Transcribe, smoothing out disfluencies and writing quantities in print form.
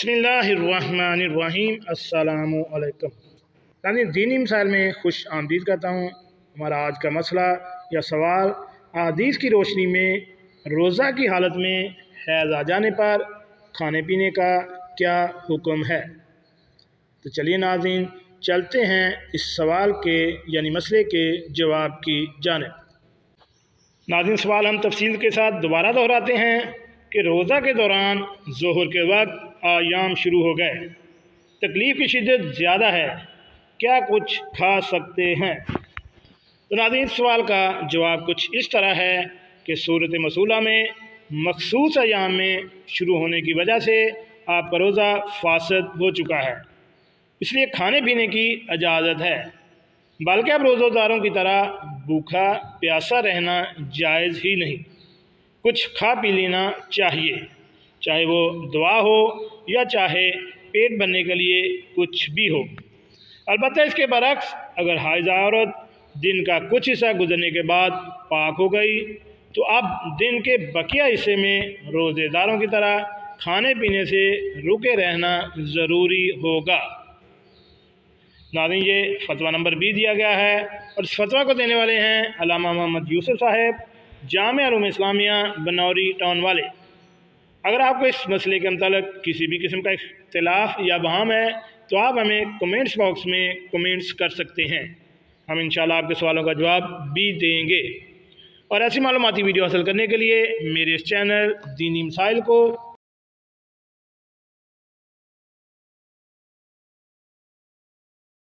बिस्मिल्लाहिर्रहमानिर्रहीम। अस्सलामु अलैकुम। यानी दीनी मिसाइल में खुश आमदीद करता हूँ। हमारा आज का मसला या सवाल अहादीस की रोशनी में रोज़ा की हालत में हैज़ आ जाने पर खाने पीने का क्या हुक्म है। तो चलिए नाज़रीन, चलते हैं इस सवाल के यानी मसले के जवाब की जानिब। नाज़रीन, सवाल हम तफसील के साथ दोबारा दोहराते हैं कि रोज़ा के दौरान ज़ोहर के वक्त आयाम शुरू हो गए, तकलीफ़ की शिद्दत ज़्यादा है, क्या कुछ खा सकते हैं। तो नाज़रीन, सवाल का जवाब कुछ इस तरह है कि सूरत मसूला में मखसूस अयाम में शुरू होने की वजह से आपका रोज़ा फासद हो चुका है, इसलिए खाने पीने की इजाज़त है, बल्कि अब रोज़ेदारों की तरह भूखा प्यासा रहना जायज़ ही नहीं, कुछ खा पी लेना चाहिए, चाहे वो दुआ हो या चाहे पेट भरने के लिए कुछ भी हो। अलबत्ता इसके बरक्स अगर हाइज़ा औरत दिन का कुछ हिस्सा गुजरने के बाद पाक हो गई तो अब दिन के बकिया हिस्से में रोज़ेदारों की तरह खाने पीने से रुके रहना ज़रूरी होगा। नाज़रीन, ये फतवा नंबर 20 दिया गया है और इस फतवा को देने वाले हैं अल्लामा मोहम्मद यूसुफ साहब, जामिया उलूम इस्लामिया बनौरी टाउन वाले। अगर आपको इस मसले के मतलब किसी भी किस्म का इख्तिलाफ या बहम है तो आप हमें कमेंट्स बॉक्स में कमेंट्स कर सकते हैं, हम इंशाल्लाह आपके सवालों का जवाब भी देंगे। और ऐसी मालूमाती वीडियो हासिल करने के लिए मेरे इस चैनल दीनी मसाइल को